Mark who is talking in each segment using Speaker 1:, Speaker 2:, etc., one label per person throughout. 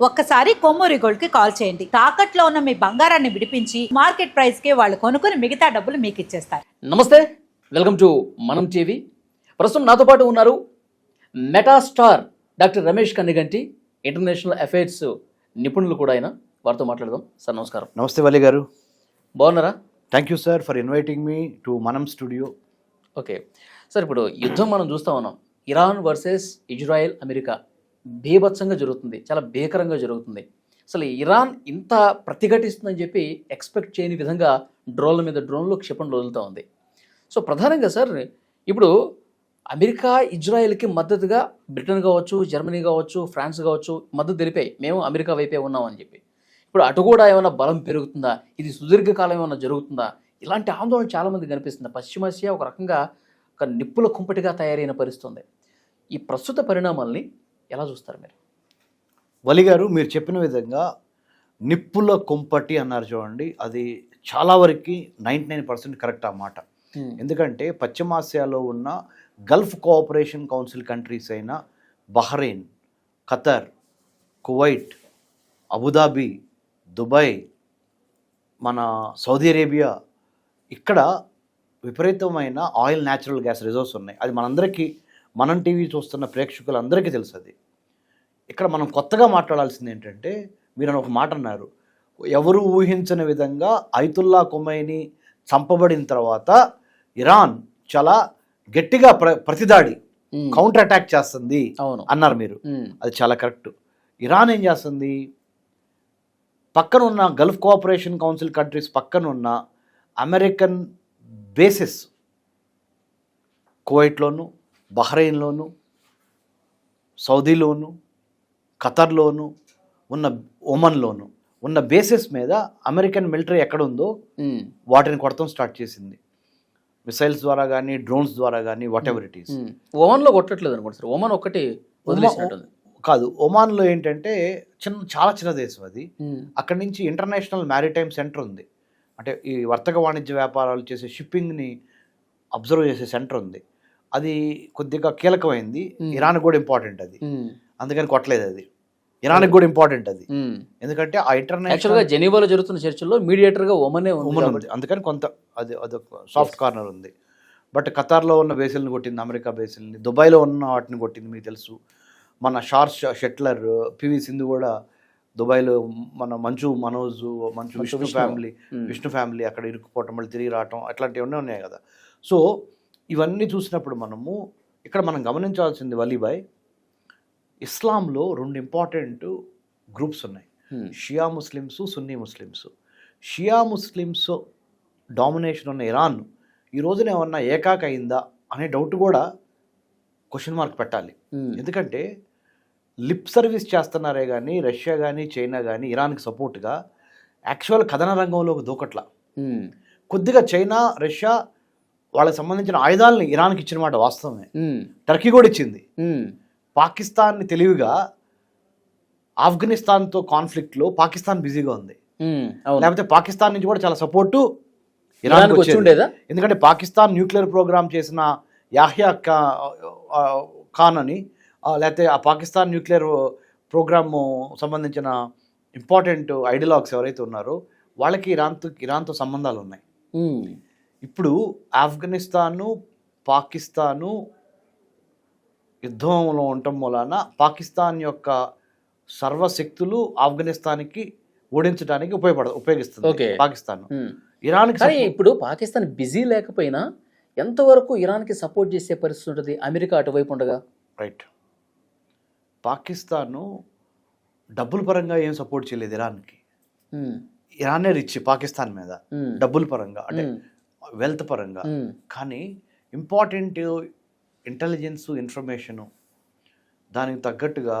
Speaker 1: ఒక్కసారి కొమ్మూరి గోల్డ్ కి కాల్ చేయండి. తాకట్లో ఉన్న మీ బంగారాన్ని విడిపించి మార్కెట్ ప్రైస్ కి వాళ్ళు కొనుక్కుని మిగతా డబ్బులు మీకు ఇచ్చేస్తారు.
Speaker 2: నమస్తే, వెల్కమ్ టు మనం టీవీ. ప్రస్తుతం నాతో పాటు ఉన్నారు మెటాస్టార్ doctor Ramesh Kanniganti, international affairs నిపుణులు కూడా ఆయన. వారితో మాట్లాడదాం. సార్ నమస్కారం.
Speaker 3: నమస్తే వలి గారు.
Speaker 2: బాగున్నారా?
Speaker 3: Thank you sir for inviting me to మనం స్టూడియో.
Speaker 2: ఓకే సార్, ఇప్పుడు యుద్ధం మనం చూస్తూ ఉన్నాం. ఇరాన్ వర్సెస్ ఇజ్రాయెల్, అమెరికా బీభత్సంగా జరుగుతుంది, చాలా భీకరంగా జరుగుతుంది. అసలు ఇరాన్ ఇంత ప్రతిఘటిస్తుందని చెప్పి ఎక్స్పెక్ట్ చేయని విధంగా డ్రోన్ల మీద డ్రోన్లు క్షిపణులు వదులుతూ ఉంది. సో ప్రధానంగా సార్, ఇప్పుడు అమెరికా ఇజ్రాయెల్కి మద్దతుగా బ్రిటన్ కావచ్చు, జర్మనీ కావచ్చు, ఫ్రాన్స్ కావచ్చు మద్దతు తెలిపాయి, మేము అమెరికా వైపే ఉన్నామని చెప్పి. ఇప్పుడు అటు కూడా ఏమైనా బలం పెరుగుతుందా, ఇది సుదీర్ఘకాలం ఏమైనా జరుగుతుందా, ఇలాంటి ఆందోళన చాలామంది కనిపిస్తుంది. పశ్చిమాసియా ఒక రకంగా ఒక నిప్పుల కుంపటిగా తయారైన పరిస్థితుంది. ఈ ప్రస్తుత పరిణామాల్ని ఎలా చూస్తారు మీరు?
Speaker 3: వలి గారు, మీరు చెప్పిన విధంగా నిప్పుల కుంపటి అన్నారు చూడండి, అది చాలా వరకు 99% కరెక్ట్ ఆ మాట. ఎందుకంటే పశ్చిమాసియాలో ఉన్న గల్ఫ్ కోఆపరేషన్ కౌన్సిల్ కంట్రీస్ అయిన Bahrain, Qatar, Kuwait, Abu Dhabi, Dubai, మన సౌదీ అరేబియా, ఇక్కడ విపరీతమైన ఆయిల్, న్యాచురల్ గ్యాస్ రిజర్వ్స్ ఉన్నాయి. అది మనందరికీ, మనం టీవీ చూస్తున్న ప్రేక్షకులందరికీ తెలుసు. అది ఇక్కడ మనం కొత్తగా మాట్లాడాల్సింది ఏంటంటే, మీరు ఒక మాట అన్నారు, ఎవరు ఊహించని విధంగా అయతుల్లా ఖొమైనీ చంపబడిన తర్వాత ఇరాన్ చాలా గట్టిగా ప్రతిదాడి, కౌంటర్ అటాక్ చేస్తుంది అన్నారు మీరు. అది చాలా కరెక్ట్. ఇరాన్ ఏం చేస్తుంది, పక్కనున్న గల్ఫ్ కోఆపరేషన్ కౌన్సిల్ కంట్రీస్ పక్కనున్న అమెరికన్ బేసెస్ కువైట్లోను, బహ్రెయిన్లోను, సౌదీలోను, ఖతర్లోను ఉన్న, ఒమన్లోను ఉన్న బేసెస్ మీద అమెరికన్ మిలిటరీ ఎక్కడుందో వాటిని కొడతాం స్టార్ట్ చేసింది. మిసైల్స్ ద్వారా కానీ, డ్రోన్స్ ద్వారా కానీ, వాట్ ఎవర్ ఇట్ ఈస్.
Speaker 2: ఒమన్లో కొట్టట్లేదు అనుకోండి సార్, ఒమన్ ఒక్కటి
Speaker 3: కాదు. ఒమాన్లో ఏంటంటే చాలా చిన్న దేశం అది. అక్కడి నుంచి ఇంటర్నేషనల్ మ్యారిటైమ్ సెంటర్ ఉంది. అంటే ఈ వర్తక వాణిజ్య వ్యాపారాలు చేసే షిప్పింగ్ని అబ్జర్వ్ చేసే సెంటర్ ఉంది. అది కొద్దిగా కీలకమైంది. ఇరాన్ కూడా ఇంపార్టెంట్ అది, అందుకని కొట్టలేదు. అది ఇరాన్కి కూడా ఇంపార్టెంట్ అది, ఎందుకంటే ఆ ఇంటర్నేషనల్
Speaker 2: జెనీవాలో జరుగుతున్న చర్చల్లో మీడియేటర్గా ఒమన్
Speaker 3: ఉంది, అందుకని కొంత అదొక సాఫ్ట్ కార్నర్ ఉంది. బట్ ఖతార్లో ఉన్న బేసిల్ని కొట్టింది, అమెరికా బేసిల్ని, దుబాయ్లో ఉన్న వాటిని కొట్టింది. మీకు తెలుసు, మన షార్ట్ షెట్లర్ పివి సింధు కూడా దుబాయ్లో, మన మంచు విష్ణు ఫ్యామిలీ అక్కడ ఇరుక్కుపోవటం, మళ్ళీ తిరిగి రావటం, అట్లాంటివన్నీ ఉన్నాయి కదా. సో ఇవన్నీ చూసినప్పుడు ఇక్కడ మనం గమనించాల్సింది వలీబాయ్, ఇస్లాంలో 2 ఇంపార్టెంట్ గ్రూప్స్ ఉన్నాయి, షియా ముస్లిమ్స్, సున్నీ ముస్లిమ్స్. షియా ముస్లిమ్స్ డామినేషన్ ఉన్న ఇరాన్ ఈ రోజున ఏమన్నా ఏకాక అయిందా అనే డౌట్ కూడా క్వశ్చన్ మార్క్ పెట్టాలి. ఎందుకంటే లిప్ సర్వీస్ చేస్తున్నారే కానీ రష్యా కానీ చైనా కానీ ఇరాన్కి సపోర్ట్గా యాక్చువల్ కథన రంగంలోకి దూకట్లా. కొద్దిగా చైనా, రష్యా వాళ్ళకి సంబంధించిన ఆయుధాలని ఇరాన్కి ఇచ్చిన మాట వాస్తవమే. టర్కీ కూడా ఇచ్చింది. పాకిస్తాన్ని తెలివిగా ఆఫ్ఘనిస్తాన్తో కాన్ఫ్లిక్ట్లో పాకిస్తాన్ బిజీగా ఉంది, లేకపోతే పాకిస్తాన్ నుంచి కూడా చాలా సపోర్టు ఇరాన్కి వచ్చేది. ఎందుకంటే పాకిస్తాన్ న్యూక్లియర్ ప్రోగ్రామ్ చేసిన యాహ్యా ఖాన్ అని, లేకపోతే ఆ పాకిస్తాన్ న్యూక్లియర్ ప్రోగ్రామ్ సంబంధించిన ఇంపార్టెంట్ ఐడియాలజీస్ ఎవరైతే ఉన్నారో వాళ్ళకి ఇరాన్తో సంబంధాలు ఉన్నాయి. ఇప్పుడు ఆఫ్ఘనిస్తాను, పాకిస్తాను యుద్ధంలో ఉండటం మూలాన పాకిస్తాన్ యొక్క సర్వశక్తులు ఆఫ్ఘనిస్తాన్కి ఓడించడానికి ఉపయోగిస్తుంది పాకిస్తాన్. ఇరాన్కి
Speaker 2: ఇప్పుడు పాకిస్తాన్ బిజీ లేకపోయినా ఎంతవరకు ఇరాన్కి సపోర్ట్ చేసే పరిస్థితి ఉంటుంది అమెరికా అటువైపు ఉండగా?
Speaker 3: రైట్. పాకిస్తాను డబ్బుల పరంగా ఏం సపోర్ట్ చేయలేదు ఇరాన్కి. ఇరానే రిచ్ పాకిస్తాన్ మీద డబ్బుల పరంగా, అంటే వెల్త్ పరంగా. కానీ ఇంపార్టెంట్ ఇంటెలిజెన్స్, ఇన్ఫర్మేషను దానికి తగ్గట్టుగా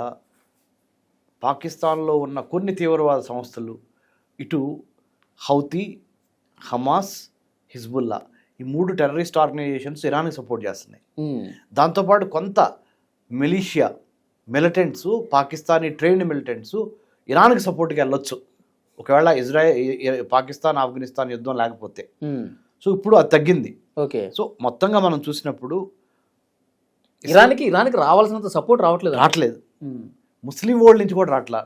Speaker 3: పాకిస్తాన్లో ఉన్న కొన్ని తీవ్రవాద సంస్థలు, ఇటు హౌతీ, హమాస్, హిజ్బుల్లా, ఈ 3 టెర్రరిస్ట్ ఆర్గనైజేషన్స్ ఇరాన్కి సపోర్ట్ చేస్తున్నాయి. దాంతోపాటు కొంత మిలిటెంట్స్, పాకిస్తానీ ట్రైన్డ్ మిలిటెంట్స్ ఇరాన్కి సపోర్ట్గా వెళ్ళొచ్చు ఒకవేళ పాకిస్తాన్ ఆఫ్ఘనిస్తాన్ యుద్ధం లేకపోతే. సో ఇప్పుడు అది తగ్గింది.
Speaker 2: ఓకే.
Speaker 3: సో మొత్తంగా మనం చూసినప్పుడు
Speaker 2: ఇరాన్కి రావాల్సినంత సపోర్ట్ రావట్లేదు.
Speaker 3: ముస్లిం వరల్డ్ నుంచి కూడా రావట్లా.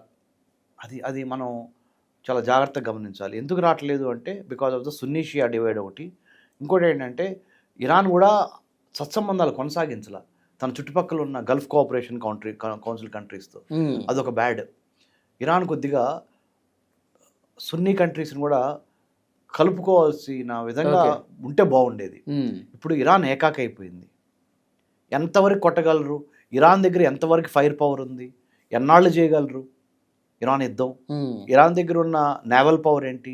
Speaker 3: అది మనం చాలా జాగ్రత్తగా గమనించాలి. ఎందుకు రావట్లేదు అంటే because of the Sunni Shia divide ఒకటి. ఇంకోటి ఏంటంటే ఇరాన్ కూడా సత్సంబంధాలు కొనసాగించాల తన చుట్టుపక్కల ఉన్న గల్ఫ్ కోఆపరేషన్ కౌన్సిల్ కంట్రీస్తో. అదొక బ్యాడ్. ఇరాన్ కొద్దిగా సున్నీ కంట్రీస్ని కూడా కలుపుకోవాల్సిన విధంగా ఉంటే బాగుండేది. ఇప్పుడు ఇరాన్ ఏకాకైపోయింది. ఎంతవరకు కొట్టగలరు? ఇరాన్ దగ్గర ఎంతవరకు ఫైర్ పవర్ ఉంది? ఎన్నాళ్ళు చేయగలరు ఇరాన్ యుద్ధం? ఇరాన్ దగ్గర ఉన్న నేవల్ పవర్ ఏంటి,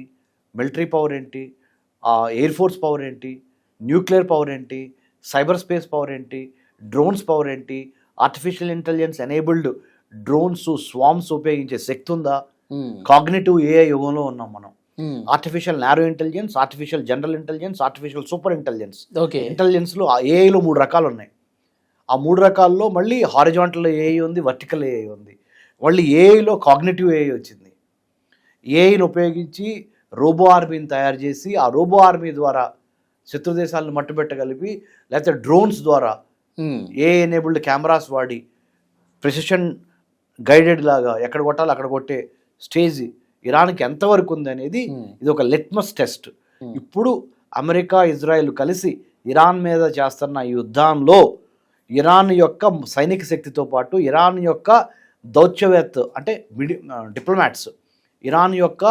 Speaker 3: మిలిటరీ పవర్ ఏంటి, ఎయిర్ ఫోర్స్ పవర్ ఏంటి, న్యూక్లియర్ పవర్ ఏంటి, సైబర్ స్పేస్ పవర్ ఏంటి, డ్రోన్స్ పవర్ ఏంటి, artificial intelligence enabled drones swarms ఉపయోగించే శక్తి ఉందా? కాగ్నిటివ్ ఏఐ యుగంలో ఉన్నాం మనం. Artificial narrow intelligence, artificial general intelligence, artificial super intelligence. ఇంటెలిజెన్స్లో ఏఐలో 3 రకాలు ఉన్నాయి. ఆ 3 రకాల్లో మళ్ళీ హారిజాంటల్ ఏఐ ఉంది, వర్టికల్ ఏఐ ఉంది. మళ్ళీ ఏఐలో కాగ్నిటివ్ ఏఐ వచ్చింది. ఏఐని ఉపయోగించి రోబో ఆర్మీని తయారు చేసి ఆ రోబో ఆర్మీ ద్వారా శత్రు దేశాలను మట్టుబెట్టగలిపి, లేకపోతే డ్రోన్స్ ద్వారా ఏఐ ఎనేబుల్డ్ కెమెరాస్ వాడి ప్రెసిషన్ గైడెడ్ లాగా ఎక్కడ కొట్టాలో అక్కడ కొట్టే స్టేజ్ ఇరాన్కి ఎంతవరకు ఉంది అనేది ఇది ఒక లిట్మస్ టెస్ట్. ఇప్పుడు అమెరికా ఇజ్రాయెల్ కలిసి ఇరాన్ మీద చేస్తున్న ఈ యుద్ధంలో ఇరాన్ యొక్క సైనిక శక్తితో పాటు ఇరాన్ యొక్క దౌత్యవేత్త అంటే డిప్లొమాట్స్, ఇరాన్ యొక్క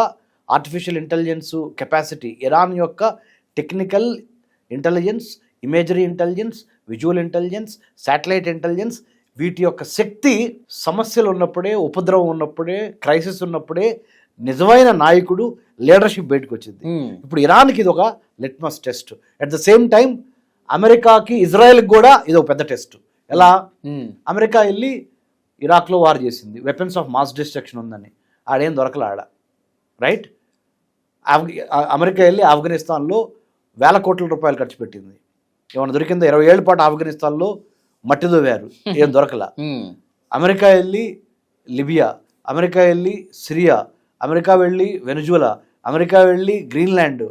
Speaker 3: ఆర్టిఫిషియల్ ఇంటెలిజెన్స్ కెపాసిటీ, ఇరాన్ యొక్క technical intelligence, imagery intelligence, visual intelligence, satellite intelligence, వీటి యొక్క శక్తి సమస్యలు ఉన్నప్పుడే, ఉపద్రవం ఉన్నప్పుడే, క్రైసిస్ ఉన్నప్పుడే నిజమైన నాయకుడు లీడర్షిప్ బయటకు వచ్చింది. ఇప్పుడు ఇరాన్కి ఇది ఒక litmus test. At the same time అమెరికాకి ఇజ్రాయెల్కి కూడా ఇది ఒక పెద్ద టెస్ట్. ఎలా? అమెరికా వెళ్ళి ఇరాక్లో వార్ చేసింది, వెపన్స్ ఆఫ్ మాస్ డిస్ట్రక్షన్ ఉందని. ఆడేం దొరకలే ఆడ, రైట్? అమెరికా వెళ్ళి ఆఫ్ఘనిస్తాన్లో వేల కోట్ల రూపాయలు ఖర్చు పెట్టింది. ఏమైనా దొరికిందో? 20 ఏళ్ల పాటు ఆఫ్ఘనిస్తాన్లో మట్టి దోవారు, ఏం దొరకలా. అమెరికా వెళ్ళి లిబియా, అమెరికా వెళ్ళి సిరియా, అమెరికా వెళ్ళి వెనుజులా, అమెరికా వెళ్ళి గ్రీన్లాండ్.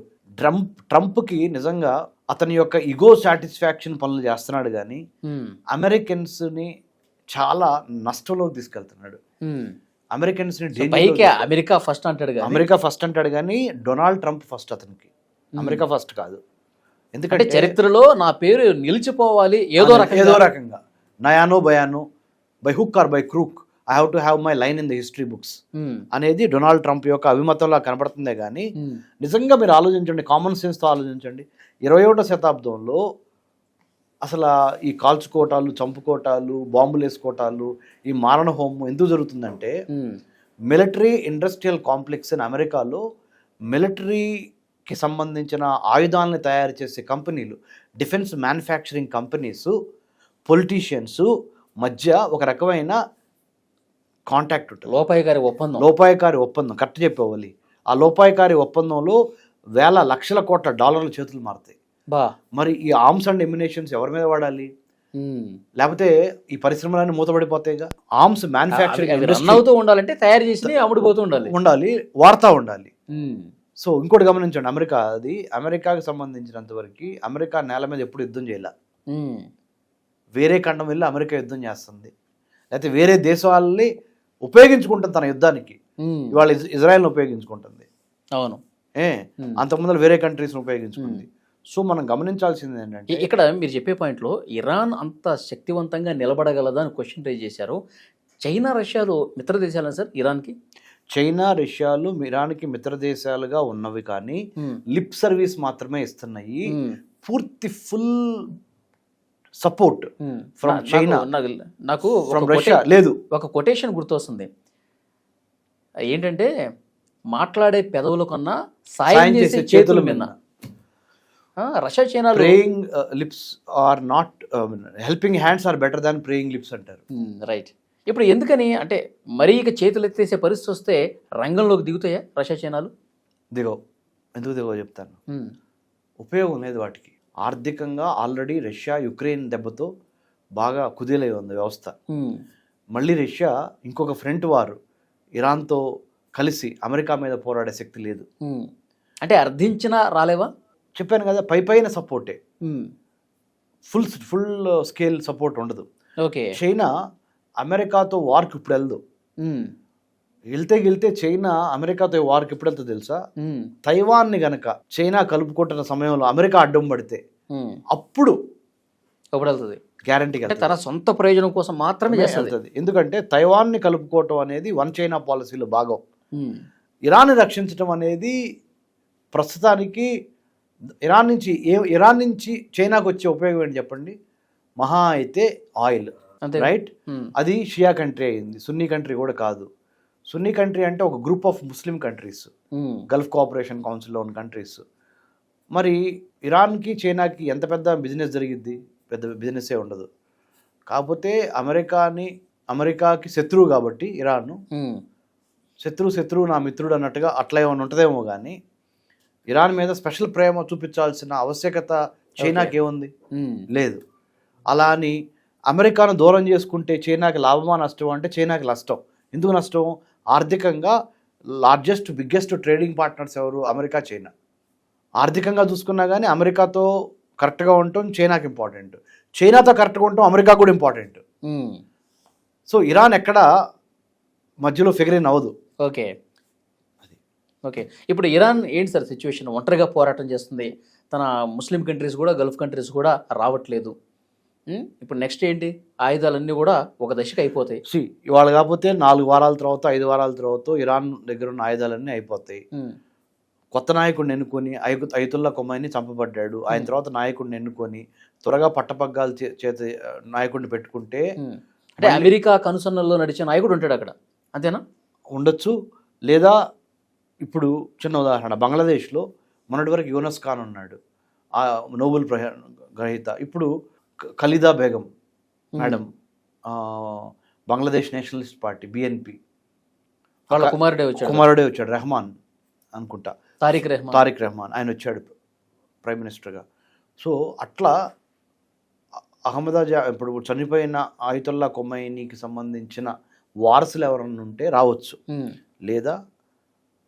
Speaker 3: ట్రంప్కి నిజంగా అతని యొక్క ఇగో సాటిస్ఫాక్షన్ పనులు చేస్తున్నాడు కానీ అమెరికన్స్ని చాలా నష్టంలోకి తీసుకెళ్తున్నాడు. అమెరికన్స్ని
Speaker 2: అమెరికా ఫస్ట్ అంటాడు కానీ డొనాల్డ్ ట్రంప్ ఫస్ట్. అతనికి అమెరికా ఫస్ట్ కాదు. ఎందుకంటే చరిత్రలో నా పేరు నిలిచిపోవాలి ఏదో
Speaker 3: రకంగా, నయానో భయానో, by hook or by crook, I have to have my line in the history books అనేది డొనాల్డ్ ట్రంప్ యొక్క అభిమతంలా కనబడుతుందే కానీ నిజంగా మీరు ఆలోచించండి, కామన్ సెన్స్తో ఆలోచించండి. 21వ శతాబ్దంలో అసలు ఈ కాల్చుకోవటాలు, చంపుకోవటాలు, బాంబులు వేసుకోవటాలు, ఈ మారణ హోమం ఎందుకు జరుగుతుందంటే మిలిటరీ ఇండస్ట్రియల్ కాంప్లెక్స్ ఇన్ అమెరికాలో మిలిటరీకి సంబంధించిన ఆయుధాలను తయారు చేసే కంపెనీలు, డిఫెన్స్ మ్యానుఫ్యాక్చరింగ్ కంపెనీస్, పొలిటీషియన్స్ మధ్య ఒక రకమైన కాంటాక్ట్ ఉంటుంది. లోపాయకారి ఒప్పందం కరెక్ట్ చెప్పేవాలి. ఆ లోపాయకారి ఒప్పందంలో వేల లక్షల కోట్ల డాలర్ల చేతులు మారుతాయి. మరి ఈ ఆర్మ్స్ అండ్ ఎమ్యునేషన్స్ ఎవరి మీద వాడాలి? లేకపోతే ఈ పరిశ్రమలన్నీ మూతపడిపోతాయిగా. ఆర్మ్స్ మ్యానుఫ్యాక్చరింగ్
Speaker 2: అవుతూ ఉండాలంటే తయారు చేసి అమ్ముడుపోతూ ఉండాలి,
Speaker 3: వాడుతూ ఉండాలి. సో ఇంకోటి గమనించండి, అమెరికాకి సంబంధించినంత వరకు అమెరికా నేల మీద ఎప్పుడు యుద్ధం చేయాల. వేరే ఖండం వెళ్ళి అమెరికా యుద్ధం చేస్తుంది, లేకపోతే వేరే దేశాలని ఉపయోగించుకుంటుంది తన యుద్ధానికి. ఇవాళ ఇజ్రాయెల్ని ఉపయోగించుకుంటుంది.
Speaker 2: అవును,
Speaker 3: అంతకుముందు వేరే కంట్రీస్ని ఉపయోగించుకుంది. సో మనం గమనించాల్సింది ఏంటంటే
Speaker 2: ఇక్కడ మీరు చెప్పే పాయింట్లో ఇరాన్ అంత శక్తివంతంగా నిలబడగలదా అని క్వశ్చన్ రైజ్ చేశారు. చైనా రష్యాలు మిత్ర దేశాలు సార్ ఇరాన్కి?
Speaker 3: చైనా రష్యాలు ఇరాన్కి మిత్ర దేశాలుగా ఉన్నవి కానీ లిప్ సర్వీస్ మాత్రమే ఇస్తున్నాయి. పూర్తి ఫుల్ సపోర్ట్ ఫ్రమ్ చైనా.
Speaker 2: నాకు
Speaker 3: ఫ్రమ్ రష్యా లేదు.
Speaker 2: ఒక కొటేషన్ గుర్తొస్తుంది, ఏంటంటే మాట్లాడే పెదవుల కన్నా సాయం చేసే చేతుల మీద. Russia China
Speaker 3: praying lips are not, helping hands are better than praying lips అంటారు.
Speaker 2: రైట్. ఇప్పుడు ఎందుకని అంటే మరీ ఇక చేతులు ఎత్తేసే పరిస్థితి వస్తే రంగంలోకి దిగుతాయా రష్యా చైనాలు?
Speaker 3: ఎందుకు దిగో చెప్తాను. ఉపయోగం లేదు వాటికి. ఆర్థికంగా ఆల్రెడీ రష్యా యుక్రెయిన్ దెబ్బతో బాగా కుదేలై ఉంది వ్యవస్థ. మళ్ళీ రష్యా ఇంకొక ఫ్రంట్ వారు ఇరాన్తో కలిసి అమెరికా మీద పోరాడే శక్తి లేదు.
Speaker 2: అంటే అర్థించినా రాలేవా?
Speaker 3: చెప్పాను కదా, పైన సపోర్టే, ఫుల్ స్కేల్ సపోర్ట్ ఉండదు.
Speaker 2: ఓకే.
Speaker 3: చైనా అమెరికాతో వార్కి ఇప్పుడు వెళ్దు. వెళ్తే చైనా అమెరికాతో వారికి ఎప్పుడు వెళ్తే తెలుసా, తైవాన్ని గనక చైనా కలుపుకుంటున్న సమయంలో అమెరికా అడ్డం పడితే అప్పుడు
Speaker 2: వెళ్తుంది.
Speaker 3: గ్యారంటీగా
Speaker 2: అంటే తన సొంత ప్రయోజనం కోసం మాత్రమే చేస్తుంది.
Speaker 3: ఎందుకంటే తైవాన్ని కలుపుకోవటం అనేది వన్ చైనా పాలసీలో భాగం. ఇరాన్ని రక్షించడం అనేది ప్రస్తుతానికి ఇరాన్ నుంచి చైనాకు వచ్చే ఉపయోగం ఏంటి చెప్పండి? మహా అయితే ఆయిల్, రైట్? అది షియా కంట్రీ అయింది, సున్నీ కంట్రీ కూడా కాదు. సున్నీ కంట్రీ అంటే ఒక group of Muslim countries, Gulf cooperation కౌన్సిల్లో ఉన్న కంట్రీస్. మరి ఇరాన్కి చైనాకి ఎంత పెద్ద బిజినెస్ జరిగిద్ది? పెద్ద బిజినెస్సే ఉండదు. కాకపోతే అమెరికాకి శత్రువు కాబట్టి ఇరాన్, శత్రువు నా మిత్రుడు అన్నట్టుగా అట్లా ఏమైనా ఉంటుందేమో. కానీ ఇరాన్ మీద స్పెషల్ ప్రేమ చూపించాల్సిన ఆవశ్యకత చైనాకి ఏముంది? లేదు. అలా అని అమెరికాను దూరం చేసుకుంటే చైనాకి లాభమా నష్టం అంటే చైనాకి నష్టం. ఎందుకు నష్టం? ఆర్థికంగా బిగ్గెస్ట్ ట్రేడింగ్ పార్ట్నర్స్ ఎవరు? America, China. ఆర్థికంగా చూసుకున్నా కానీ అమెరికాతో కరెక్ట్గా ఉండటం చైనాకి ఇంపార్టెంట్, చైనాతో కరెక్ట్గా ఉండటం అమెరికా కూడా ఇంపార్టెంట్. సో ఇరాన్ ఎక్కడ మధ్యలో ఫిగర్ ఇన్ అవ్వదు.
Speaker 2: ఓకే. ఇప్పుడు ఇరాన్ ఏంటి సార్ సిచ్యువేషన్? ఒంటరిగా పోరాటం చేస్తుంది, తన ముస్లిం కంట్రీస్ కూడా గల్ఫ్ కంట్రీస్ కూడా రావట్లేదు. ఇప్పుడు నెక్స్ట్ ఏంటి? ఆయుధాలన్నీ కూడా ఒక దశకి అయిపోతాయి.
Speaker 3: ఇవాళ కాకపోతే 4 వారాల తర్వాత 5 వారాల తర్వాత ఇరాన్ దగ్గర ఉన్న ఆయుధాలన్నీ అయిపోతాయి. కొత్త నాయకుడిని ఎన్నుకొని అయతుల్లా ఖొమైనీ చంపబడ్డాడు. ఆయన తర్వాత నాయకుడిని ఎన్నుకొని త్వరగా పట్టపగ్గాలు చేత నాయకుడిని పెట్టుకుంటే,
Speaker 2: అంటే అమెరికా కనుసన్నల్లో నడిచే నాయకుడు ఉంటాడు అక్కడ, అంతేనా?
Speaker 3: ఉండొచ్చు. లేదా ఇప్పుడు చిన్న ఉదాహరణ, బంగ్లాదేశ్లో మొన్నటి వరకు యూనస్ ఖాన్ ఉన్నాడు, ఆ నోబెల్ గ్రహీత. ఇప్పుడు Khaleda Begum madam, Bangladesh Nationalist party BNP
Speaker 2: వాళ్ళ
Speaker 3: కుమారుడే వచ్చాడు, రెహమాన్ అనుకుంటా,
Speaker 2: తారిక్ రెహమాన్,
Speaker 3: ఆయన వచ్చాడు ప్రైమ్ మినిస్టర్గా. సో అట్లా ఇప్పుడు చనిపోయిన అయతుల్లా ఖొమైనీకి సంబంధించిన వారసులు ఎవరన్నా ఉంటే రావచ్చు, లేదా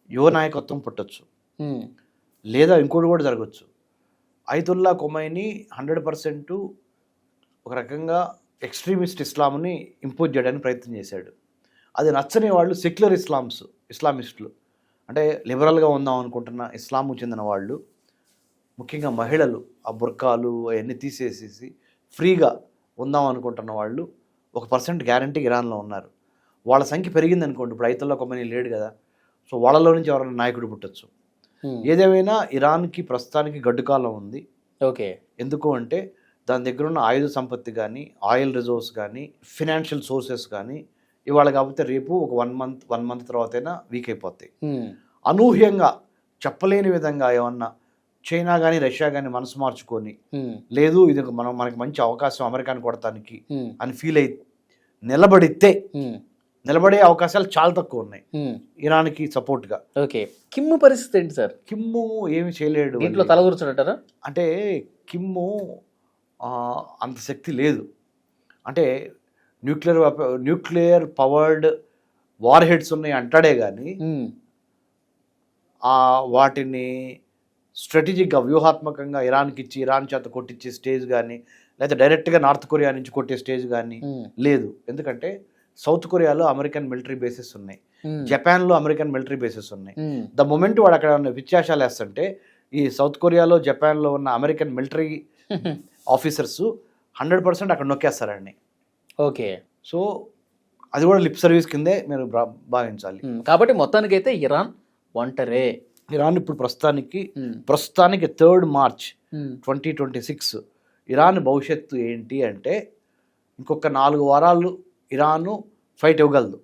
Speaker 3: యువ నాయకత్వం పుట్టచ్చు, లేదా ఇంకోటి కూడా జరగచ్చు. అయతుల్లా ఖొమైనీ 100% ఒక రకంగా ఎక్స్ట్రీమిస్ట్ ఇస్లాంని ఇంపోజ్ చేయడానికి ప్రయత్నం చేశాడు. అది నచ్చని వాళ్ళు సెక్యులర్ ఇస్లామిస్టులు, అంటే లిబరల్గా ఉందాం అనుకుంటున్న ఇస్లాంకు చెందిన వాళ్ళు, ముఖ్యంగా మహిళలు ఆ బుర్కాలు అవన్నీ తీసేసేసి ఫ్రీగా ఉందాం అనుకుంటున్న వాళ్ళు 1% గ్యారంటీ ఇరాన్లో ఉన్నారు. వాళ్ళ సంఖ్య పెరిగింది అనుకోండి, ఇప్పుడు అయతుల్లా ఖొమైనీ లేడు కదా, సో వాళ్ళలో నుంచి ఎవరైనా నాయకుడు పుట్టచ్చు. ఏదేమైనా ఇరాన్కి ప్రస్తుతానికి గడ్డుకాలం ఉంది.
Speaker 2: ఓకే.
Speaker 3: ఎందుకు అంటే దాని దగ్గర ఉన్న ఆయుధ సంపత్తి కానీ, ఆయిల్ రిజర్వ్స్ కానీ, ఫినాన్షియల్ సోర్సెస్ కానీ ఇవాళ కాకపోతే రేపు ఒక 1 మంత్ తర్వాత అయినా వీక్ అయిపోతాయి. అనూహ్యంగా చెప్పలేని విధంగా ఏమన్నా చైనా కానీ రష్యా కానీ మనసు మార్చుకొని, లేదు ఇది మనకి మంచి అవకాశం అమెరికాని కొడటానికి అని ఫీల్ అయి నిలబడే అవకాశాలు చాలా తక్కువ ఉన్నాయి ఇరాన్కి సపోర్ట్గా.
Speaker 2: ఓకే. కిమ్ము పరిస్థితి ఏంటి సార్?
Speaker 3: కిమ్ము ఏమి చేయలేడు,
Speaker 2: ఇంట్లో తలగూర్చుంటారా?
Speaker 3: అంటే కిమ్ము అంత శక్తి లేదు. అంటే న్యూక్లియర్ పవర్డ్ వార్ హెడ్స్ ఉన్నాయి అంటాడే కానీ వాటిని స్ట్రాటజిక్గా వ్యూహాత్మకంగా ఇరాన్కి ఇచ్చి ఇరాన్ చేత కొట్టించే స్టేజ్ కానీ, లేదా డైరెక్ట్గా నార్త్ కొరియా నుంచి కొట్టే స్టేజ్ కానీ లేదు. ఎందుకంటే సౌత్ కొరియాలో అమెరికన్ మిలిటరీ బేసెస్ ఉన్నాయి, జపాన్లో అమెరికన్ మిలిటరీ బేసెస్ ఉన్నాయి. ద మొమెంట్ వాడు అక్కడ ఉన్న వ్యత్యాసాలు వేస్తుంటే ఈ సౌత్ కొరియాలో జపాన్లో ఉన్న అమెరికన్ మిలిటరీ ఆఫీసర్స్ 100% అక్కడ నొక్కేస్తారండి.
Speaker 2: ఓకే.
Speaker 3: సో అది కూడా లిప్ సర్వీస్ కిందే మీరు భావించాలి.
Speaker 2: కాబట్టి మొత్తానికైతే ఇరాన్ ఒంటరే.
Speaker 3: ఇరాన్ ఇప్పుడు ప్రస్తుతానికి 3 మార్చ్ 2026 ఇరాన్ భవిష్యత్తు ఏంటి అంటే, ఇంకొక 4 వారాలు ఇరాన్ ఫైట్ ఇవ్వగలదు,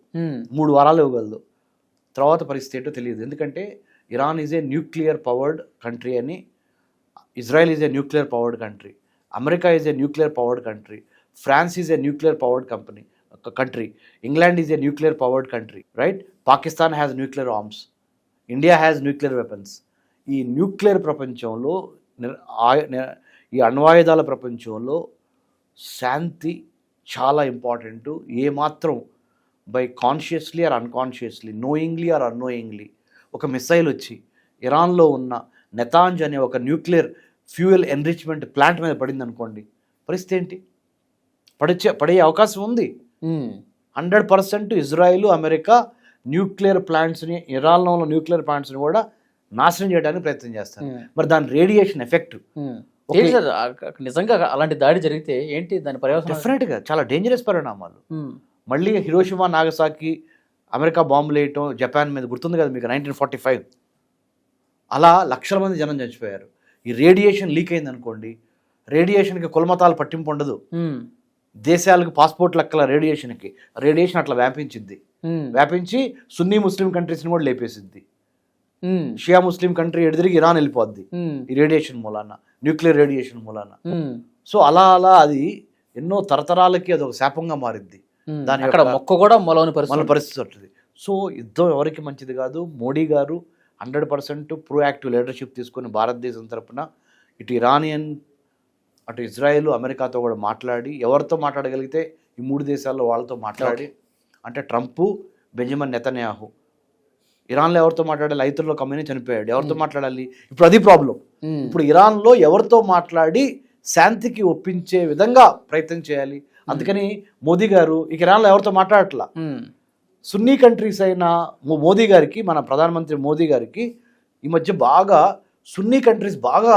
Speaker 3: 3 వారాలు ఇవ్వగలదు. తర్వాత పరిస్థితి ఏంటో తెలియదు. ఎందుకంటే Iran is a nuclear powered country అని, Israel is a nuclear powered country, America is a nuclear powered country, France is a nuclear powered country, England is a nuclear powered country, right? Pakistan has nuclear arms, India has nuclear weapons. ఈ nuclear ప్రపంచంలో, ఈ అణ్వాయుధాల ప్రపంచంలో శాంతి చాలా important. ఏమాత్రం by consciously or unconsciously, knowingly or unknowingly ఒక missile వచ్చి ఇరాన్లో ఉన్న నెతాంజ్ అనే ఒక న్యూక్లియర్ ఫ్యూయల్ ఎన్రిచ్మెంట్ ప్లాంట్ మీద పడింది అనుకోండి, పరిస్థితి ఏంటి? పడే అవకాశం ఉంది. 100% ఇజ్రాయిల్, అమెరికా న్యూక్లియర్ ప్లాంట్స్ని, ఇరాన్లో ఉన్న న్యూక్లియర్ ప్లాంట్స్ని కూడా నాశనం చేయడానికి ప్రయత్నం చేస్తారు. మరి దాని రేడియేషన్ ఎఫెక్ట్
Speaker 2: ఏంటి సార్ నిజంగా అలాంటి దాడి జరిగితే ఏంటి దాని పర్యవసానం?
Speaker 3: డెఫినెట్గా చాలా డేంజరస్ పరిణామాలు. మళ్ళీ హిరోషిమా నాగసాకి అమెరికా బాంబులు వేయటం జపాన్ మీద గుర్తుంది కదా మీకు 1945. అలా లక్షల మంది జనం చచ్చిపోయారు. ఈ రేడియేషన్ లీక్ అయింది అనుకోండి, రేడియేషన్కి కులమతాలు పట్టింపు ఉండదు. దేశాలకు పాస్పోర్ట్ లెక్కల రేడియేషన్ అట్లా వ్యాపించి సున్నీ ముస్లిం కంట్రీస్ని కూడా లేపేసిద్ది. షియా ముస్లిం కంట్రీ ఎడిదిరిగి ఇరాన్ వెళ్ళిపోద్ది ఈ రేడియేషన్ మూలాన, న్యూక్లియర్ రేడియేషన్ మూలాన. సో అలా అది ఎన్నో తరతరాలకి అది ఒక శాపంగా మారిద్ది. దాని
Speaker 2: అక్కడ మొక్క కూడా మొలవని
Speaker 3: పరిస్థితి ఉంటుంది. సో యుద్ధం ఎవరికి మంచిది కాదు. మోడీ గారు 100% ప్రోయాక్టివ్ లీడర్షిప్ తీసుకొని భారతదేశం తరపున ఇటు ఇరానియన్, అటు ఇజ్రాయెల్, అమెరికాతో కూడా మాట్లాడి, ఎవరితో మాట్లాడగలిగితే ఈ 3 దేశాల్లో వాళ్ళతో మాట్లాడి, అంటే ట్రంప్, బెంజమిన్ నెతన్యాహు. ఇరాన్లో ఎవరితో మాట్లాడాలి? ఐతుల్లో కమ్మని చనిపోయాడు, ఎవరితో మాట్లాడాలి? ఇప్పుడు అది ప్రాబ్లం. ఇప్పుడు ఇరాన్లో ఎవరితో మాట్లాడి శాంతికి ఒప్పించే విధంగా ప్రయత్నం చేయాలి. అందుకని మోదీ గారు ఇక ఇరాన్లో ఎవరితో మాట్లాడట్లా. సున్నీ కంట్రీస్ అయిన మోదీ గారికి, మన ప్రధానమంత్రి మోదీ గారికి ఈ మధ్య బాగా సున్నీ కంట్రీస్ బాగా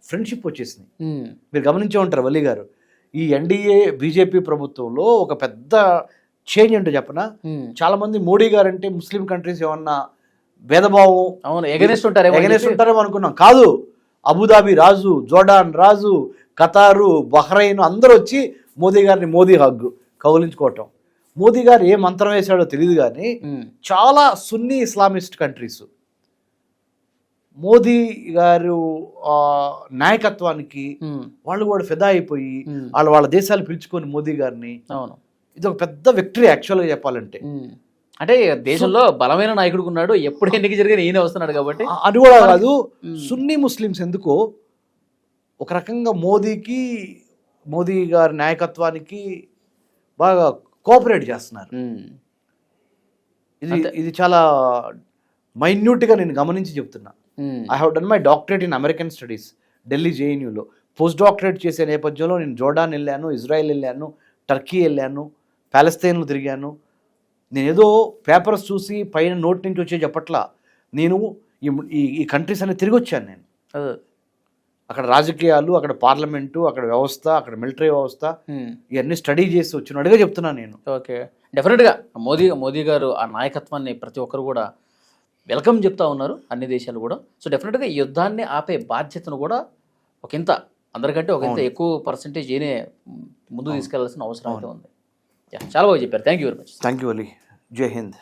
Speaker 3: ఫ్రెండ్షిప్ వచ్చేసింది. మీరు గమనించే ఉంటారు వల్లి గారు, ఈ ఎన్డీఏ బీజేపీ ప్రభుత్వంలో ఒక పెద్ద చేంజ్ ఏంటో చెప్పనా? చాలా మంది మోడీ గారు అంటే ముస్లిం కంట్రీస్ ఏమన్నా భేదభావం ఎగనెస్ట్ ఉంటారేమో అనుకున్నాం. కాదు, అబుదాబి రాజు, జోర్డాన్ రాజు, ఖతారు, బహ్రెయిన్ అందరూ వచ్చి మోదీ గారిని మోదీ హగ్గు కౌలించుకోవటం. మోదీ గారు ఏ మంత్రం వేశాడో తెలియదు కానీ చాలా సున్నీ ఇస్లామిస్ట్ కంట్రీస్ మోదీ గారు నాయకత్వానికి వాళ్ళు కూడా ఫిదా అయిపోయి వాళ్ళ దేశాలు పిలుచుకొని మోదీ గారిని, ఇది ఒక పెద్ద విక్టరీ యాక్చువల్గా చెప్పాలంటే.
Speaker 2: అంటే దేశంలో బలమైన నాయకుడు ఉన్నాడు, ఎప్పుడు ఎన్నిక జరిగిన ఈయన వస్తున్నాడు కాబట్టి.
Speaker 3: అది కూడా కాదు, సున్నీ ముస్లిమ్స్ ఎందుకో ఒక రకంగా మోదీ గారి నాయకత్వానికి బాగా కోఆపరేట్ చేస్తున్నారు. ఇది చాలా మైన్యూట్గా నేను గమనించి చెప్తున్నా. I have done my doctorate in American studies Delhi జేఎన్యూలో. పోస్ట్ డాక్టరేట్ చేసే నేపథ్యంలో నేను జోర్డాన్ వెళ్ళాను, ఇజ్రాయెల్ వెళ్ళాను, టర్కీ వెళ్ళాను, ప్యాలెస్తైన్లో తిరిగాను. నేను ఏదో పేపర్స్ చూసి పైన నోట్ నుంచి వచ్చే చెప్పట్లా, నేను ఈ కంట్రీస్ అనేది తిరిగి వచ్చాను. నేను అక్కడ రాజకీయాలు, అక్కడ పార్లమెంటు, అక్కడ వ్యవస్థ, అక్కడ మిలిటరీ వ్యవస్థ, ఇవన్నీ స్టడీ చేసి వచ్చినట్టుగా చెప్తున్నాను నేను.
Speaker 2: ఓకే, డెఫినెట్గా మోదీ గారు ఆ నాయకత్వాన్ని ప్రతి ఒక్కరు కూడా వెల్కమ్ చెప్తా ఉన్నారు, అన్ని దేశాలు కూడా. సో డెఫినెట్గా ఈ యుద్ధాన్ని ఆపే బాధ్యతను కూడా అందరికంటే ఒకంత ఎక్కువ పర్సెంటేజ్ ఏనే ముందు తీసుకెళ్లాల్సిన అవసరం అయితే ఉంది. చాలా బాగా చెప్పారు. Thank you very much.
Speaker 3: Thank you Ali. జై హింద్.